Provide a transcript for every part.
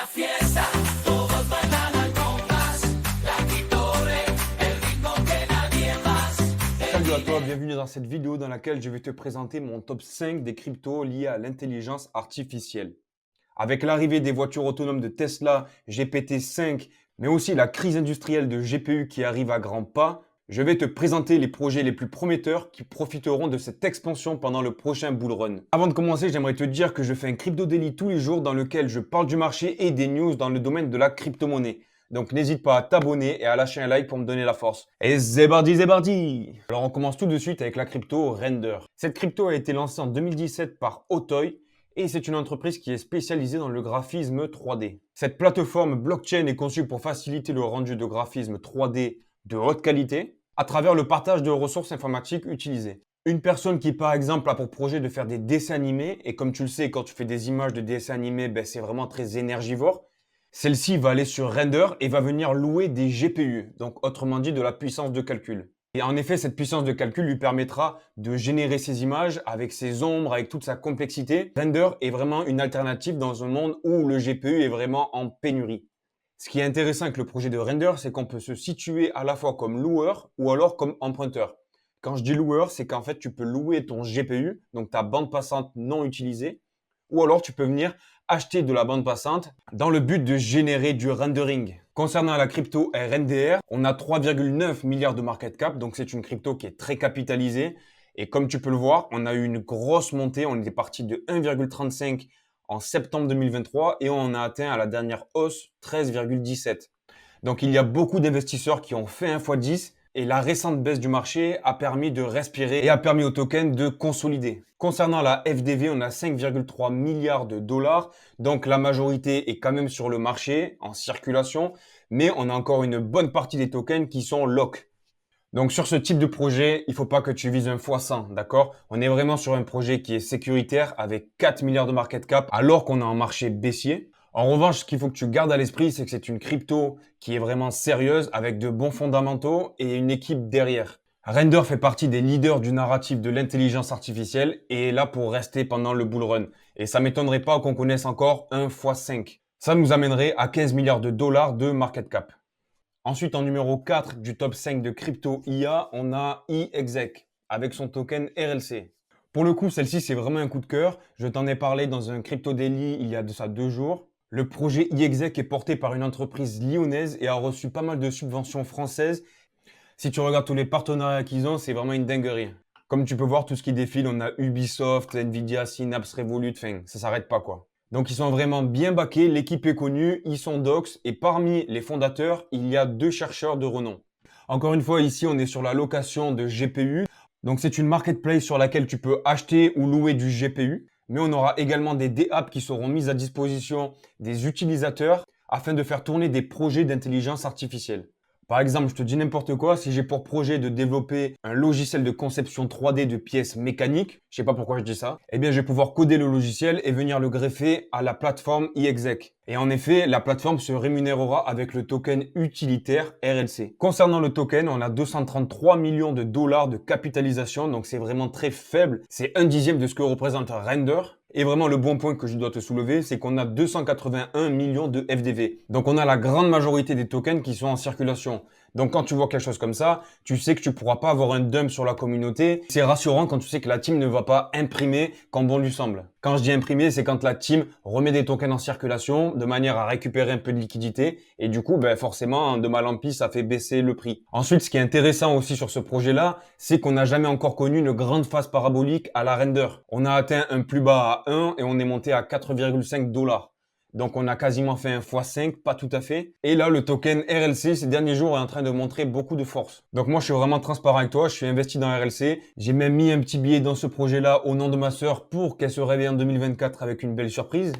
fiesta, todos bailan al compás, la Kitore, el ritmo que nadie más. Salut à toi, bienvenue dans cette vidéo dans laquelle je vais te présenter mon top 5 des cryptos liés à l'intelligence artificielle. Avec l'arrivée des voitures autonomes de Tesla, GPT-5, mais aussi la crise industrielle de GPU qui arrive à grands pas, je vais te présenter les projets les plus prometteurs qui profiteront de cette expansion pendant le prochain bull run. Avant de commencer, j'aimerais te dire que je fais un Crypto Daily tous les jours dans lequel je parle du marché et des news dans le domaine de la crypto-monnaie. Donc n'hésite pas à t'abonner et à lâcher un like pour me donner la force. Et c'est parti, c'est parti! Alors on commence tout de suite avec la crypto Render. Cette crypto a été lancée en 2017 par Otoy et c'est une entreprise qui est spécialisée dans le graphisme 3D. Cette plateforme blockchain est conçue pour faciliter le rendu de graphisme 3D de haute qualité à travers le partage de ressources informatiques utilisées. Une personne qui par exemple a pour projet de faire des dessins animés, et comme tu le sais quand tu fais des images de dessins animés, c'est vraiment très énergivore, celle-ci va aller sur Render et va venir louer des GPU, donc autrement dit de la puissance de calcul. Et en effet, cette puissance de calcul lui permettra de générer ces images avec ses ombres, avec toute sa complexité. Render est vraiment une alternative dans un monde où le GPU est vraiment en pénurie. Ce qui est intéressant avec le projet de Render, c'est qu'on peut se situer à la fois comme loueur ou alors comme emprunteur. Quand je dis loueur, c'est qu'en fait, tu peux louer ton GPU, donc ta bande passante non utilisée, ou alors tu peux venir acheter de la bande passante dans le but de générer du rendering. Concernant la crypto RNDR, on a 3,9 milliards de market cap, donc c'est une crypto qui est très capitalisée. Et comme tu peux le voir, on a eu une grosse montée, on était parti de 1,35 en septembre 2023 et on a atteint à la dernière hausse 13,17. Donc il y a beaucoup d'investisseurs qui ont fait un x10 et la récente baisse du marché a permis de respirer et a permis au token de consolider. Concernant la FDV, on a 5,3 milliards de dollars, donc la majorité est quand même sur le marché, en circulation, mais on a encore une bonne partie des tokens qui sont lock. Donc sur ce type de projet, il ne faut pas que tu vises un x100, d'accord? On est vraiment sur un projet qui est sécuritaire avec 4 milliards de market cap alors qu'on est en marché baissier. En revanche, ce qu'il faut que tu gardes à l'esprit, c'est que c'est une crypto qui est vraiment sérieuse avec de bons fondamentaux et une équipe derrière. Render fait partie des leaders du narratif de l'intelligence artificielle et est là pour rester pendant le bull run. Et ça m'étonnerait pas qu'on connaisse encore un x5. Ça nous amènerait à 15 milliards de dollars de market cap. Ensuite, en numéro 4 du top 5 de crypto IA, on a iExec avec son token RLC. Pour le coup, celle-ci, c'est vraiment un coup de cœur. Je t'en ai parlé dans un Crypto Daily il y a de ça 2 jours. Le projet iExec est porté par une entreprise lyonnaise et a reçu pas mal de subventions françaises. Si tu regardes tous les partenariats qu'ils ont, c'est vraiment une dinguerie. Comme tu peux voir, tout ce qui défile, on a Ubisoft, Nvidia, Synapse, Revolut, enfin, ça s'arrête pas quoi. Donc ils sont vraiment bien backés, l'équipe est connue, ils sont docs et parmi les fondateurs, il y a 2 chercheurs de renom. Encore une fois, ici on est sur la location de GPU. Donc c'est une marketplace sur laquelle tu peux acheter ou louer du GPU. Mais on aura également des DApps qui seront mises à disposition des utilisateurs afin de faire tourner des projets d'intelligence artificielle. Par exemple, je te dis n'importe quoi, si j'ai pour projet de développer un logiciel de conception 3D de pièces mécaniques, je sais pas pourquoi je dis ça, eh bien je vais pouvoir coder le logiciel et venir le greffer à la plateforme iExec. Et en effet, la plateforme se rémunérera avec le token utilitaire RLC. Concernant le token, on a 233 millions de dollars de capitalisation, donc c'est vraiment très faible. C'est 1/10 de ce que représente Render. Et vraiment, le bon point que je dois te soulever, c'est qu'on a 281 millions de FDV. Donc, on a la grande majorité des tokens qui sont en circulation. Donc, quand tu vois quelque chose comme ça, tu sais que tu pourras pas avoir un dump sur la communauté. C'est rassurant quand tu sais que la team ne va pas imprimer quand bon lui semble. Quand je dis imprimer, c'est quand la team remet des tokens en circulation de manière à récupérer un peu de liquidité. Et du coup, forcément, de mal en pis, ça fait baisser le prix. Ensuite, ce qui est intéressant aussi sur ce projet-là, c'est qu'on n'a jamais encore connu une grande phase parabolique à la Render. On a atteint un plus bas à 1 et on est monté à 4,5 dollars. Donc, on a quasiment fait un x5, pas tout à fait. Et là, le token RLC, ces derniers jours, est en train de montrer beaucoup de force. Donc, moi, je suis vraiment transparent avec toi. Je suis investi dans RLC. J'ai même mis un petit billet dans ce projet-là au nom de ma sœur pour qu'elle se réveille en 2024 avec une belle surprise.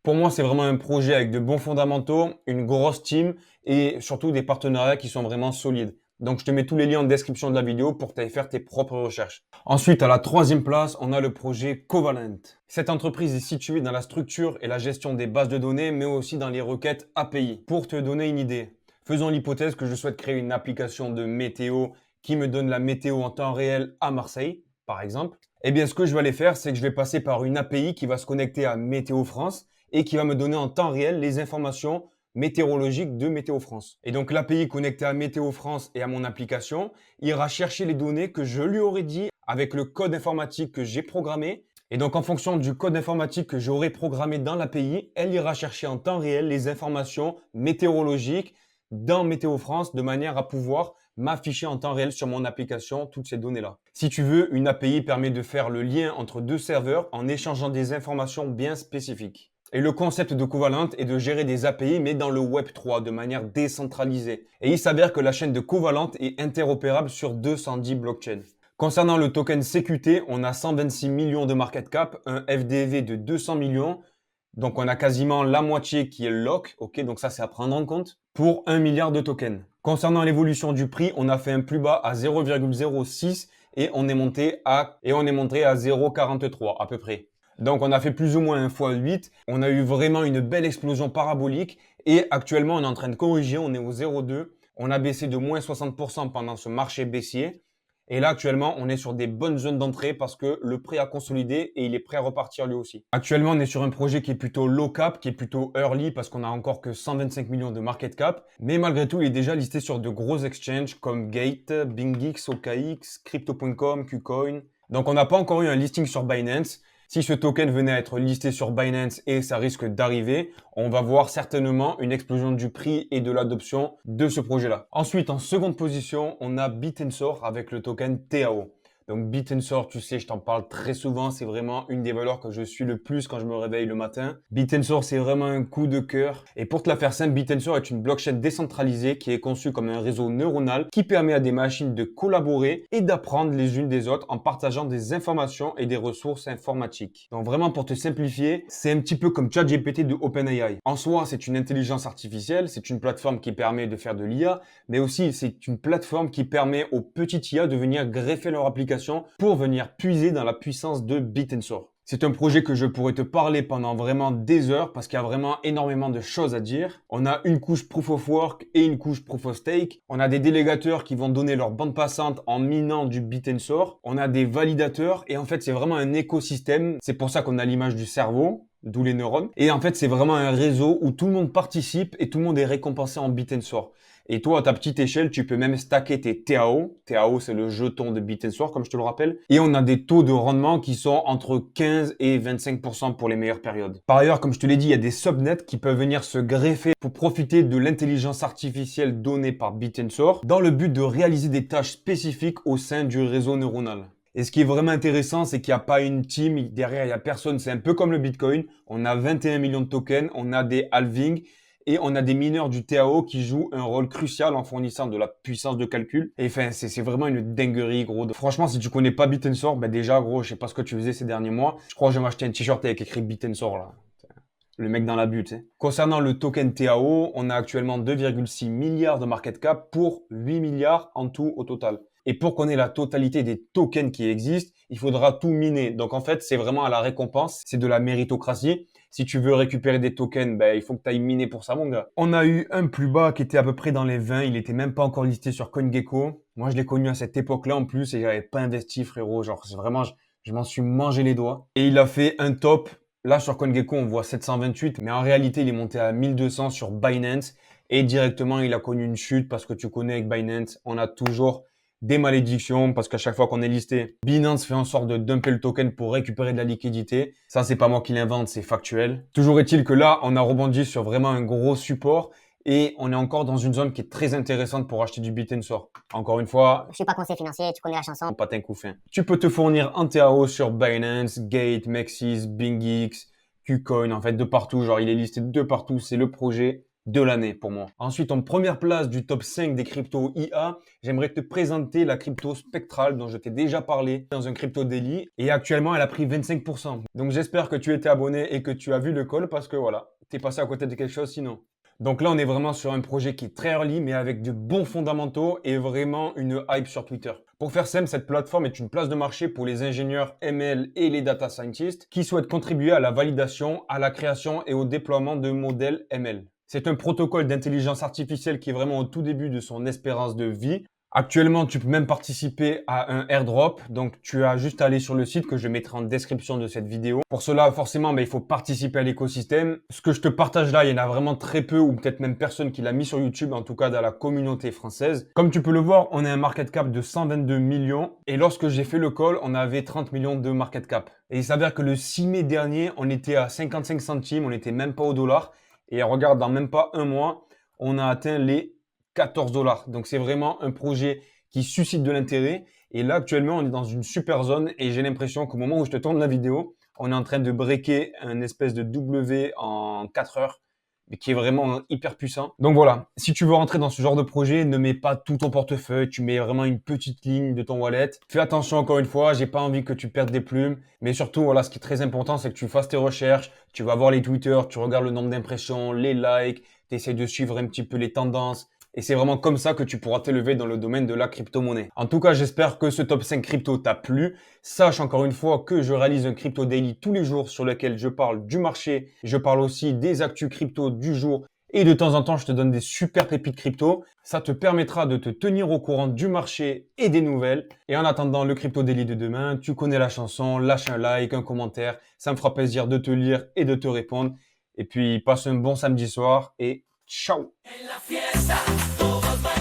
Pour moi, c'est vraiment un projet avec de bons fondamentaux, une grosse team et surtout des partenariats qui sont vraiment solides. Donc, je te mets tous les liens en description de la vidéo pour que tu ailles faire tes propres recherches. Ensuite, à la 3e place, on a le projet Covalent. Cette entreprise est située dans la structure et la gestion des bases de données, mais aussi dans les requêtes API. Pour te donner une idée, faisons l'hypothèse que je souhaite créer une application de météo qui me donne la météo en temps réel à Marseille, par exemple. Eh bien, ce que je vais aller faire, c'est que je vais passer par une API qui va se connecter à Météo France et qui va me donner en temps réel les informations météorologiques de Météo France. Et donc l'API connectée à Météo France et à mon application ira chercher les données que je lui aurais dit avec le code informatique que j'ai programmé. Et donc en fonction du code informatique que j'aurai programmé dans l'API, elle ira chercher en temps réel les informations météorologiques dans Météo France de manière à pouvoir m'afficher en temps réel sur mon application toutes ces données-là. Si tu veux, une API permet de faire le lien entre deux serveurs en échangeant des informations bien spécifiques. Et le concept de Covalent est de gérer des API mais dans le Web3 de manière décentralisée. Et il s'avère que la chaîne de Covalent est interopérable sur 210 blockchains. Concernant le token CQT, on a 126 millions de market cap, un FDV de 200 millions. Donc on a quasiment la moitié qui est lock, ok, donc ça c'est à prendre en compte, pour 1 milliard de tokens. Concernant l'évolution du prix, on a fait un plus bas à 0,06 et on est monté à 0,43 à peu près. Donc on a fait plus ou moins un x8, on a eu vraiment une belle explosion parabolique et actuellement on est en train de corriger, on est au 0,2, on a baissé de moins 60% pendant ce marché baissier. Et là, actuellement, on est sur des bonnes zones d'entrée parce que le prix a consolidé et il est prêt à repartir lui aussi. Actuellement, on est sur un projet qui est plutôt low cap, qui est plutôt early parce qu'on a encore que 125 millions de market cap. Mais malgré tout, il est déjà listé sur de gros exchanges comme Gate, BingX, OKX, Crypto.com, KuCoin. Donc, on n'a pas encore eu un listing sur Binance. Si ce token venait à être listé sur Binance et ça risque d'arriver, on va voir certainement une explosion du prix et de l'adoption de ce projet-là. Ensuite, en seconde position, on a Bitensor avec le token TAO. Donc Bitensor, tu sais, je t'en parle très souvent, c'est vraiment une des valeurs que je suis le plus quand je me réveille le matin. Bitensor, c'est vraiment un coup de cœur. Et pour te la faire simple, Bitensor est une blockchain décentralisée qui est conçue comme un réseau neuronal qui permet à des machines de collaborer et d'apprendre les unes des autres en partageant des informations et des ressources informatiques. Donc vraiment pour te simplifier, c'est un petit peu comme ChatGPT de OpenAI. En soi, c'est une intelligence artificielle, c'est une plateforme qui permet de faire de l'IA, mais aussi c'est une plateforme qui permet aux petites IA de venir greffer leur application pour venir puiser dans la puissance de Bitensor. C'est un projet que je pourrais te parler pendant vraiment des heures parce qu'il y a vraiment énormément de choses à dire. On a une couche Proof of Work et une couche Proof of Stake. On a des délégateurs qui vont donner leur bande passante en minant du Bitensor. On a des validateurs et en fait, c'est vraiment un écosystème. C'est pour ça qu'on a l'image du cerveau, d'où les neurones. Et en fait, c'est vraiment un réseau où tout le monde participe et tout le monde est récompensé en Bitensor. Et toi, à ta petite échelle, tu peux même stacker tes TAO. TAO, c'est le jeton de Bitensor, comme je te le rappelle. Et on a des taux de rendement qui sont entre 15 et 25% pour les meilleures périodes. Par ailleurs, comme je te l'ai dit, il y a des subnets qui peuvent venir se greffer pour profiter de l'intelligence artificielle donnée par Bitensor dans le but de réaliser des tâches spécifiques au sein du réseau neuronal. Et ce qui est vraiment intéressant, c'est qu'il n'y a pas une team, derrière il n'y a personne. C'est un peu comme le Bitcoin. On a 21 millions de tokens, on a des halvings. Et on a des mineurs du TAO qui jouent un rôle crucial en fournissant de la puissance de calcul. Et enfin, c'est vraiment une dinguerie, gros. Franchement, si tu connais pas Bitensor, ben déjà, gros, je sais pas ce que tu faisais ces derniers mois. Je crois que je vais m'acheter un t-shirt avec écrit Bitensor, là. Le mec dans la butte, tu sais. Concernant le token TAO, on a actuellement 2,6 milliards de market cap pour 8 milliards en tout au total. Et pour qu'on ait la totalité des tokens qui existent, il faudra tout miner. Donc en fait, c'est vraiment à la récompense, c'est de la méritocratie. Si tu veux récupérer des tokens, ben, il faut que tu ailles miner pour ça, mon gars. On a eu un plus bas qui était à peu près dans les 20. Il était même pas encore listé sur CoinGecko. Moi, je l'ai connu à cette époque-là en plus et j'avais pas investi, frérot. Genre, c'est vraiment, je m'en suis mangé les doigts. Et il a fait un top. Là, sur CoinGecko, on voit 728. Mais en réalité, il est monté à 1200 sur Binance. Et directement, il a connu une chute parce que tu connais avec Binance, on a toujours des malédictions parce qu'à chaque fois qu'on est listé, Binance fait en sorte de dumper le token pour récupérer de la liquidité. Ça, c'est pas moi qui l'invente, c'est factuel. Toujours est-il que là, on a rebondi sur vraiment un gros support et on est encore dans une zone qui est très intéressante pour acheter du Bitensor. Encore une fois, Je suis pas conseiller financier, tu connais la chanson. patin coup fin. Tu peux te fournir en TAO sur Binance, Gate, Mexis, BingX, KuCoin, en fait de partout. Genre, il est listé de partout. C'est le projet de l'année pour moi. Ensuite, en première place du top 5 des cryptos IA, j'aimerais te présenter la crypto Spectral dont je t'ai déjà parlé dans un crypto daily et actuellement elle a pris 25%. Donc j'espère que tu étais abonné et que tu as vu le call parce que voilà, t'es passé à côté de quelque chose sinon. Donc là, on est vraiment sur un projet qui est très early, mais avec de bons fondamentaux et vraiment une hype sur Twitter. Pour faire simple, cette plateforme est une place de marché pour les ingénieurs ML et les data scientists qui souhaitent contribuer à la validation, à la création et au déploiement de modèles ML. C'est un protocole d'intelligence artificielle qui est vraiment au tout début de son espérance de vie. Actuellement, tu peux même participer à un airdrop. Donc, tu as juste à aller sur le site que je mettrai en description de cette vidéo. Pour cela, forcément, il faut participer à l'écosystème. Ce que je te partage là, il y en a vraiment très peu ou peut-être même personne qui l'a mis sur YouTube, en tout cas dans la communauté française. Comme tu peux le voir, on a un market cap de 122 millions. Et lorsque j'ai fait le call, on avait 30 millions de market cap. Et il s'avère que le 6 mai dernier, on était à 55 centimes, on n'était même pas au dollar. Et regarde, dans même pas un mois, on a atteint les 14 dollars. Donc, c'est vraiment un projet qui suscite de l'intérêt. Et là, actuellement, on est dans une super zone et j'ai l'impression qu'au moment où je te tourne la vidéo, on est en train de breaker un espèce de W en 4 heures, mais qui est vraiment hyper puissant. Donc voilà, si tu veux rentrer dans ce genre de projet, ne mets pas tout ton portefeuille, tu mets vraiment une petite ligne de ton wallet. Fais attention encore une fois, j'ai pas envie que tu perdes des plumes, mais surtout, voilà, ce qui est très important, c'est que tu fasses tes recherches, tu vas voir les Twitter, tu regardes le nombre d'impressions, les likes, tu essaies de suivre un petit peu les tendances. Et c'est vraiment comme ça que tu pourras t'élever dans le domaine de la crypto-monnaie. En tout cas, j'espère que ce top 5 crypto t'a plu. Sache encore une fois que je réalise un crypto daily tous les jours sur lequel je parle du marché. Je parle aussi des actus crypto du jour. Et de temps en temps, je te donne des super pépites crypto. Ça te permettra de te tenir au courant du marché et des nouvelles. Et en attendant le crypto daily de demain, tu connais la chanson, lâche un like, un commentaire. Ça me fera plaisir de te lire et de te répondre. Et puis, passe un bon samedi soir et ciao! En la fiesta todos bailan.